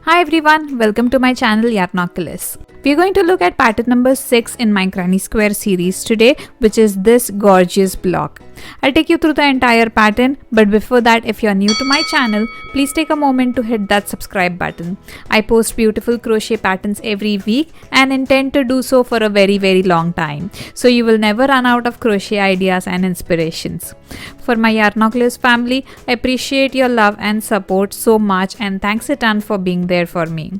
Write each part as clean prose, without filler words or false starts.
Hi everyone, welcome to my channel Yarnoculus. We are going to look at pattern number 6 in my Granny Square series today, which is this gorgeous block. I'll take you through the entire pattern, but before that, if you're new to my channel, please take a moment to hit that subscribe button. I post beautiful crochet patterns every week and intend to do so for a very long time, so you will never run out of crochet ideas and inspirations. For my Yarnoculus family, I appreciate your love and support so much, and thanks a ton for being there for me.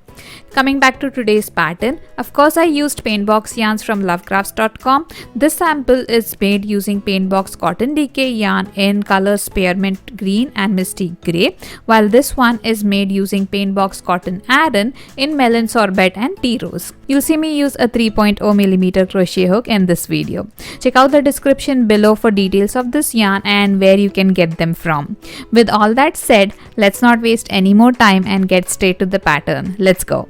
Coming back to today's pattern, of course I used paintbox yarns from lovecrafts.com. This sample is made using paintbox cotton decay yarn in colors spearmint green and misty grey, while this one is made using paintbox cotton aran in melon sorbet and tea rose. You'll see me use a 3.0mm crochet hook in this video. Check out the description below for details of this yarn and where you can get them from. With all that said, let's not waste any more time and get straight to the pattern. Let's go.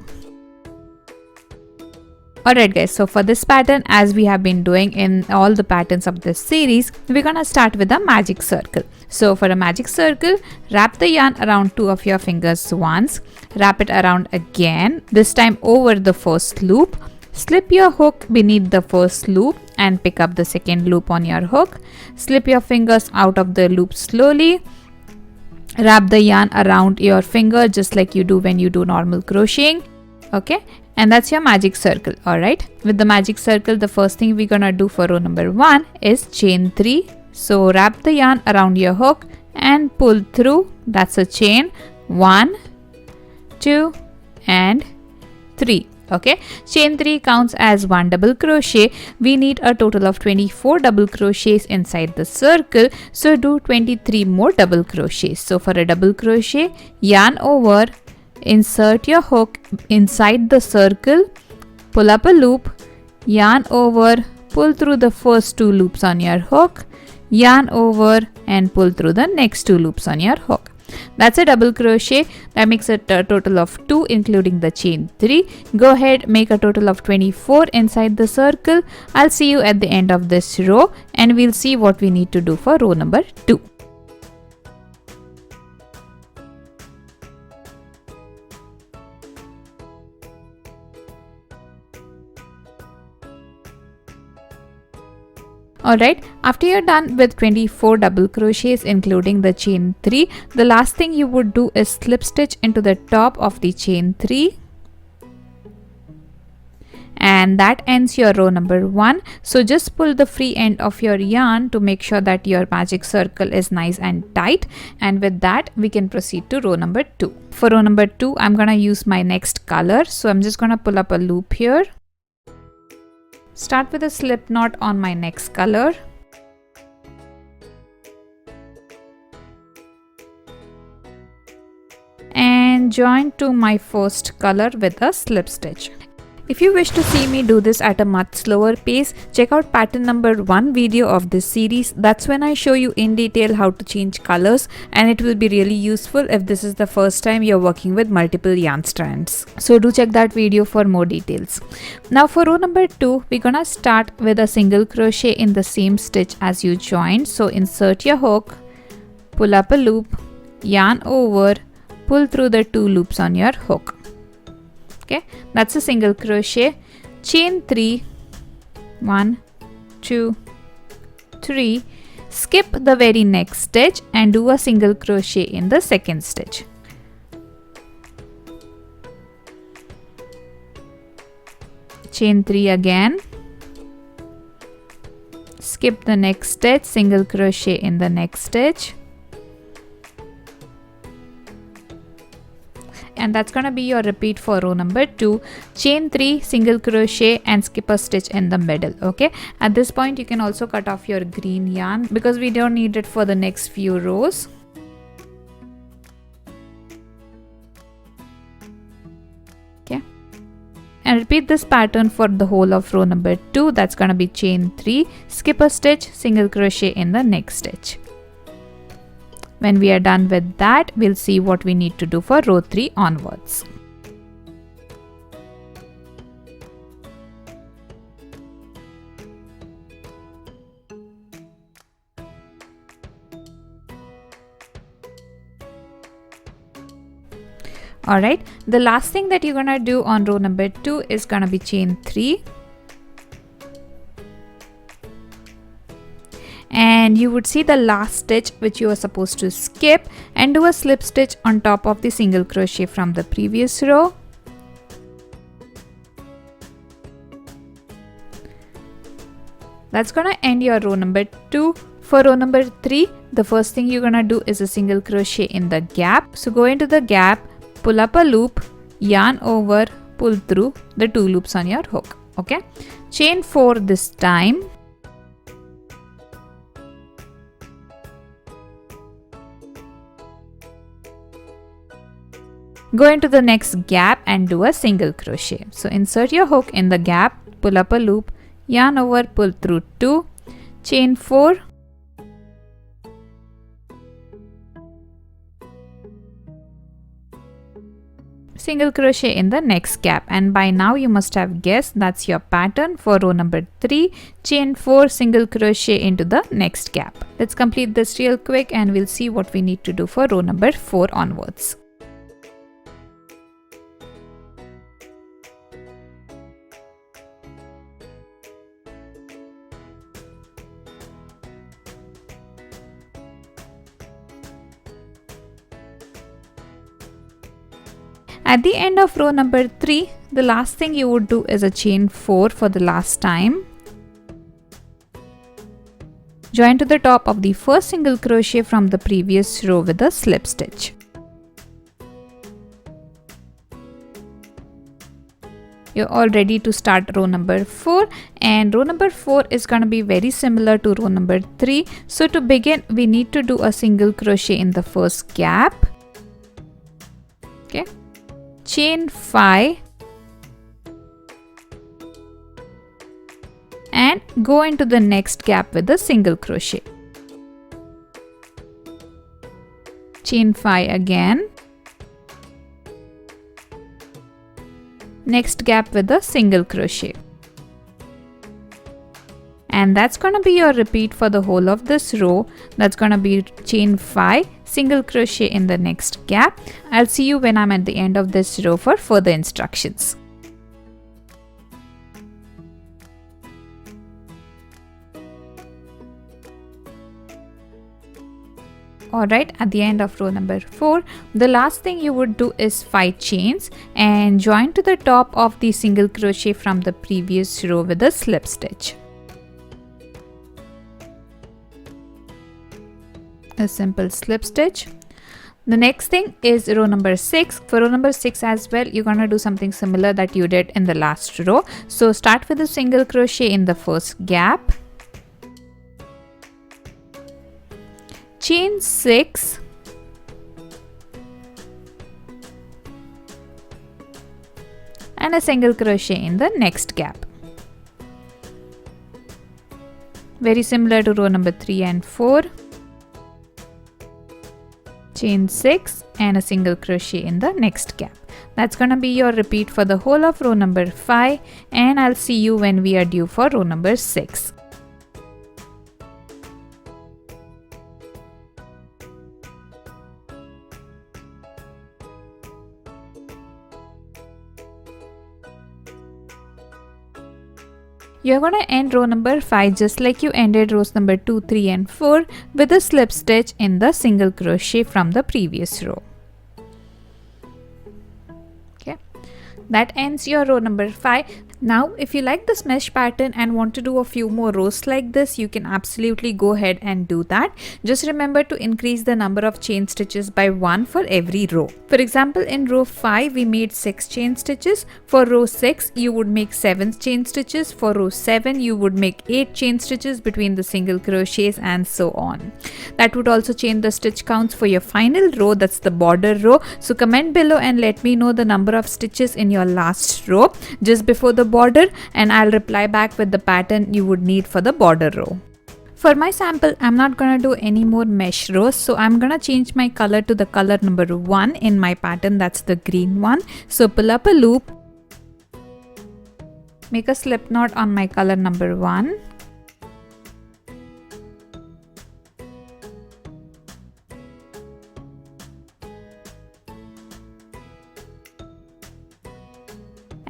Alright guys, so for this pattern, as we have been doing in all the patterns of this series, we're gonna start with a magic circle. So for a magic circle, wrap the yarn around two of your fingers once, wrap it around again, this time over the first loop, slip your hook beneath the first loop and pick up the second loop on your hook, slip your fingers out of the loop slowly, wrap the yarn around your finger just like you do when you do normal crocheting. Okay, and that's your magic circle. Alright, with the magic circle, the first thing we're gonna do for row number 1 is chain 3. So wrap the yarn around your hook and pull through. That's a chain 1, 2 and 3. Okay, chain 3 counts as 1 double crochet. We need a total of 24 double crochets inside the circle, so do 23 more double crochets. So for a double crochet, yarn over, insert your hook inside the circle, pull up a loop, yarn over, pull through the first 2 loops on your hook, yarn over and pull through the next 2 loops on your hook. That's a double crochet. That makes it a total of 2 including the chain 3. Go ahead, make a total of 24 inside the circle. I'll see you at the end of this row and we'll see what we need to do for row number 2. Alright, after you're done with 24 double crochets including the chain 3, the last thing you would do is slip stitch into the top of the chain 3. And that ends your row number 1. So just pull the free end of your yarn to make sure that your magic circle is nice and tight. And with that, we can proceed to row number 2. For row number 2, I'm gonna use my next color. So I'm just gonna pull up a loop here. Start with a slip knot on my next color. And join to my first color with a slip stitch. If you wish to see me do this at a much slower pace, check out pattern number 1 video of this series. That's when I show you in detail how to change colors, and it will be really useful if this is the first time you're working with multiple yarn strands. So do check that video for more details. Now for row number 2, we're gonna start with a single crochet in the same stitch as you joined. So insert your hook, pull up a loop, yarn over, pull through the 2 loops on your hook. Okay, that's a single crochet, chain 3, 1, 2, 3, skip the very next stitch and do a single crochet in the second stitch. Chain 3 again, skip the next stitch, single crochet in the next stitch. And that's gonna be your repeat for row number 2. Chain 3, single crochet and skip a stitch in the middle. Okay, at this point you can also cut off your green yarn because we don't need it for the next few rows. Okay, and repeat this pattern for the whole of row number 2. That's gonna be chain 3, skip a stitch, single crochet in the next stitch. When we are done with that, we'll see what we need to do for row 3 onwards. Alright, the last thing that you're gonna do on row number 2 is gonna be chain 3. And you would see the last stitch which you are supposed to skip and do a slip stitch on top of the single crochet from the previous row. That's gonna end your row number 2. For row number 3, the first thing you're gonna do is a single crochet in the gap. So go into the gap, pull up a loop, yarn over, pull through the 2 loops on your hook. Okay, chain 4 this time. Go into the next gap and do a single crochet. So insert your hook in the gap, pull up a loop, yarn over, pull through 2, chain 4, single crochet in the next gap, and by now you must have guessed that's your pattern for row number 3. Chain 4, single crochet into the next gap. Let's complete this real quick and we'll see what we need to do for row number 4 onwards. At the end of row number 3, the last thing you would do is a chain 4 for the last time. Join to the top of the first single crochet from the previous row with a slip stitch. You're all ready to start row number 4, and row number 4 is going to be very similar to row number 3. So to begin, we need to do a single crochet in the first gap. Okay. Chain 5 and go into the next gap with a single crochet. Chain 5 again. Next gap with a single crochet. And that's going to be your repeat for the whole of this row. That's going to be chain 5, single crochet in the next gap. I'll see you when I'm at the end of this row for further instructions. Alright, at the end of row number 4, the last thing you would do is 5 chains and join to the top of the single crochet from the previous row with a slip stitch. A simple slip stitch. The next thing is row number 6. For row number 6 as well, you're gonna do something similar that you did in the last row. So start with a single crochet in the first gap. Chain 6. And a single crochet in the next gap. Very similar to row number 3 and 4. Chain 6 and a single crochet in the next gap. That's gonna be your repeat for the whole of row number 5, and I'll see you when we are due for row number 6. You're going to end row number 5 just like you ended rows number 2, 3 and 4 with a slip stitch in the single crochet from the previous row. Okay, that ends your row number 5. Now if you like this mesh pattern and want to do a few more rows like this, you can absolutely go ahead and do that. Just remember to increase the number of chain stitches by 1 for every row. For example, in row 5 we made 6 chain stitches. For row 6 you would make 7 chain stitches. For row 7 you would make 8 chain stitches between the single crochets, and so on. That would also change the stitch counts for your final row, that's the border row. So comment below and let me know the number of stitches in your last row just before the border, and I'll reply back with the pattern you would need for the border row. For my sample, I'm not gonna do any more mesh rows, so I'm gonna change my color to the color number 1 in my pattern, that's the green one. So pull up a loop, make a slip knot on my color number 1.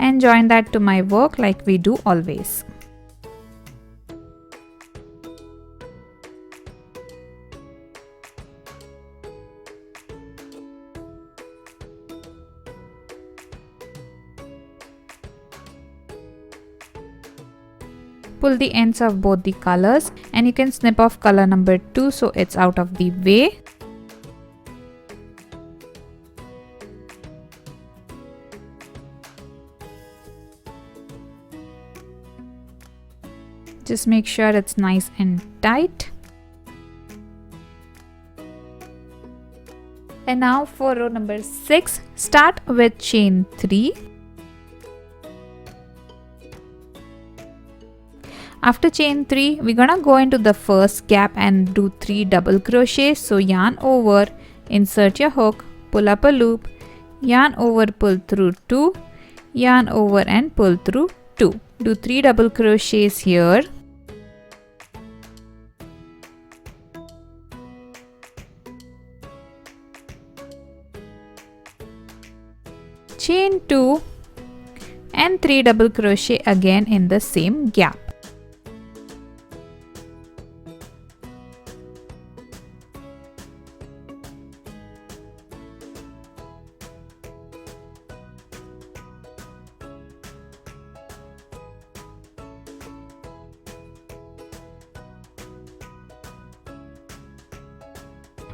and join that to my work like we do always. Pull the ends of both the colors and you can snip off color number 2 so it's out of the way. Just make sure it's nice and tight. And now for row number 6, start with chain 3. After chain 3, we're gonna go into the first gap and do 3 double crochets. So yarn over, insert your hook, pull up a loop, yarn over, pull through 2, yarn over and pull through 2. Do 3 double crochets here. Chain 2 and 3 double crochet again in the same gap.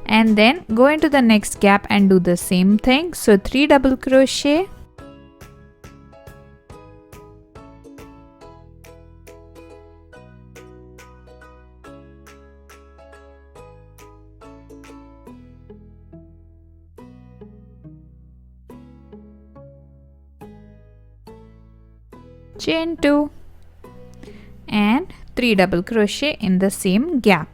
And then go into the next gap and do the same thing. So 3 double crochet, chain 2 and 3 double crochet in the same gap.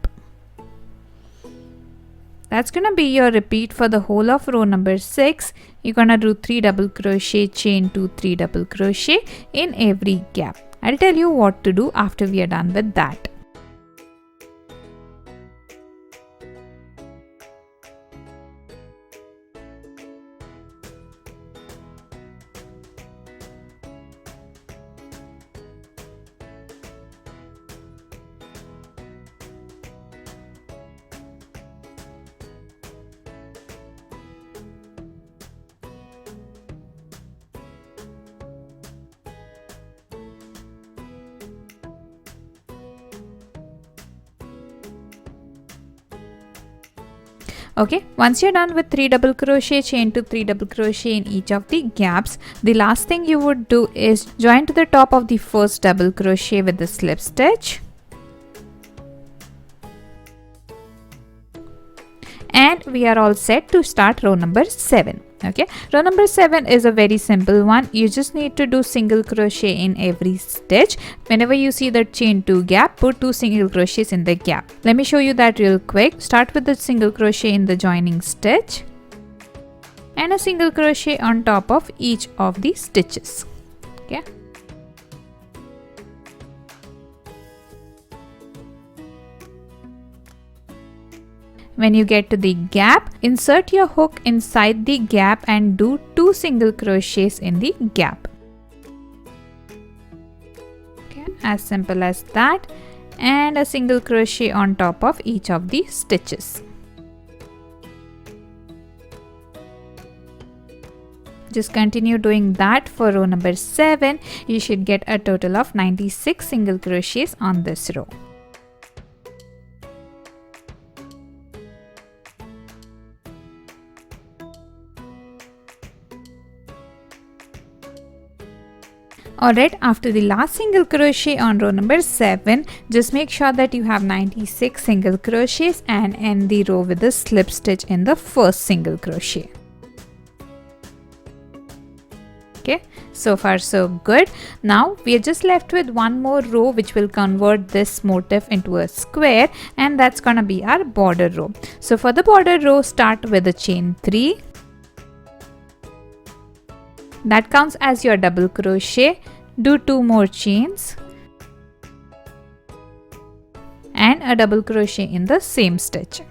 That's gonna be your repeat for the whole of row number 6. You're gonna do 3 double crochet, chain 2, 3 double crochet in every gap. I'll tell you what to do after we are done with that. Okay, once you're done with 3 double crochet, chain 2, 3 double crochet in each of the gaps, the last thing you would do is join to the top of the first double crochet with the slip stitch. And we are all set to start row number 7. Okay, row number 7 is a very simple one. You just need to do single crochet in every stitch. Whenever you see the chain 2 gap, put 2 single crochets in the gap. Let me show you that real quick. Start with the single crochet in the joining stitch and a single crochet on top of each of the stitches. Okay. When you get to the gap, insert your hook inside the gap and do 2 single crochets in the gap. Okay, as simple as that, and a single crochet on top of each of the stitches. Just continue doing that for row number 7. You should get a total of 96 single crochets on this row. Alright, after the last single crochet on row number 7, just make sure that you have 96 single crochets and end the row with a slip stitch in the first single crochet. Okay, so far so good. Now we are just left with one more row which will convert this motif into a square, and that's gonna be our border row. So for the border row, start with a chain 3. That counts as your double crochet. Do 2 more chains and a double crochet in the same stitch.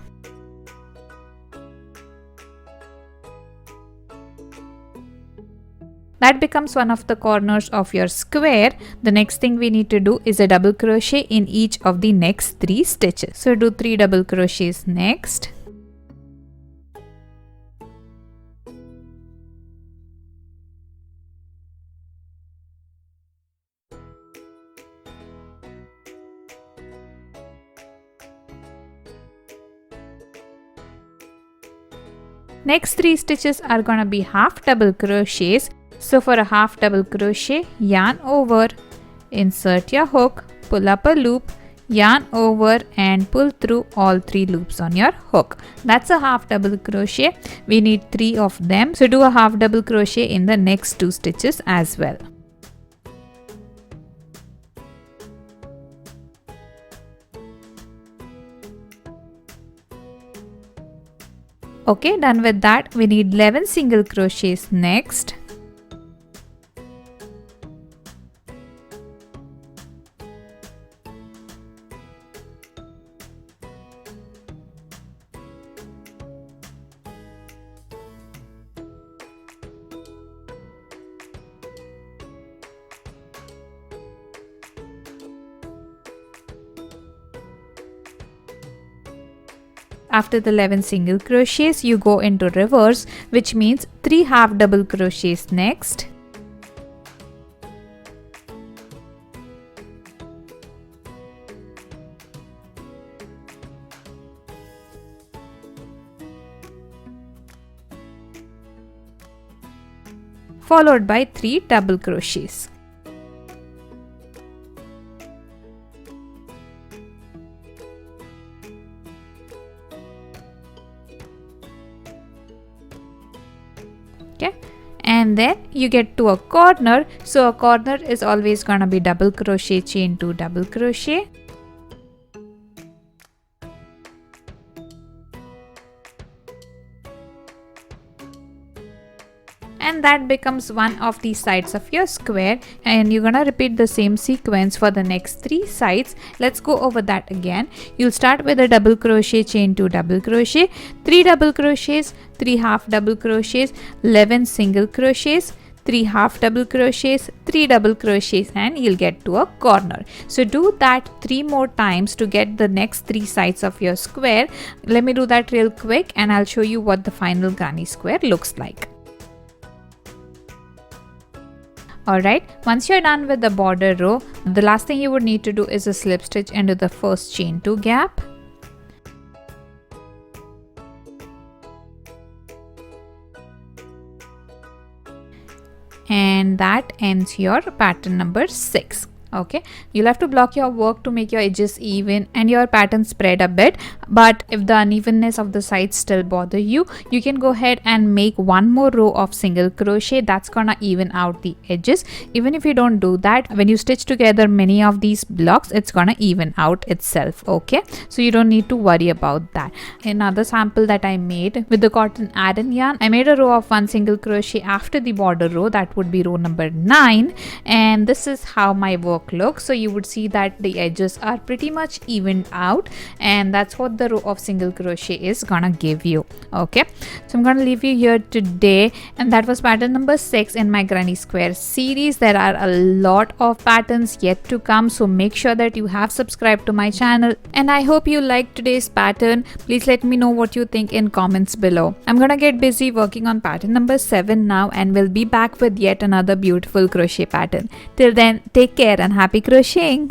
That becomes one of the corners of your square. The next thing we need to do is a double crochet in each of the next 3 stitches. So do 3 double crochets next. Next 3 stitches are gonna be half double crochets. So for a half double crochet, yarn over, insert your hook, pull up a loop, yarn over and pull through all 3 loops on your hook. That's a half double crochet. We need 3 of them. So do a half double crochet in the next 2 stitches as well. Okay, done with that. We need 11 single crochets next. After the 11 single crochets, you go into reverse, which means 3 half double crochets next. Followed by 3 double crochets. Okay, and then you get to a corner. So a corner is always gonna be double crochet, chain 2 double crochet. And that becomes one of the sides of your square, and you're gonna repeat the same sequence for the next 3 sides. Let's go over that again. You'll start with a double crochet, chain 2 double crochet, 3 double crochets, 3 half double crochets, 11 single crochets, 3 half double crochets, 3 double crochets, and you'll get to a corner. So do that 3 more times to get the next 3 sides of your square. Let me do that real quick and I'll show you what the final granny square looks like. Alright, once you're done with the border row, the last thing you would need to do is a slip stitch into the first chain 2 gap. And that ends your pattern number 6. Okay, you'll have to block your work to make your edges even and your pattern spread a bit, but if the unevenness of the sides still bother you, you can go ahead and make one more row of single crochet. That's gonna even out the edges. Even if you don't do that, when you stitch together many of these blocks, it's gonna even out itself. Okay, so you don't need to worry about that. Another sample that I made with the cotton add-in yarn, I made a row of 1 single crochet after the border row. That would be row number 9, and this is how my work looks. So you would see that the edges are pretty much evened out, and that's what the row of single crochet is gonna give you. Okay, so I'm gonna leave you here today, and that was pattern number 6 in my Granny Square series. There are a lot of patterns yet to come, so make sure that you have subscribed to my channel, and I hope you liked today's pattern. Please let me know what you think in comments below. I'm gonna get busy working on pattern number 7 now, and we'll be back with yet another beautiful crochet pattern. Till then, take care and happy crocheting!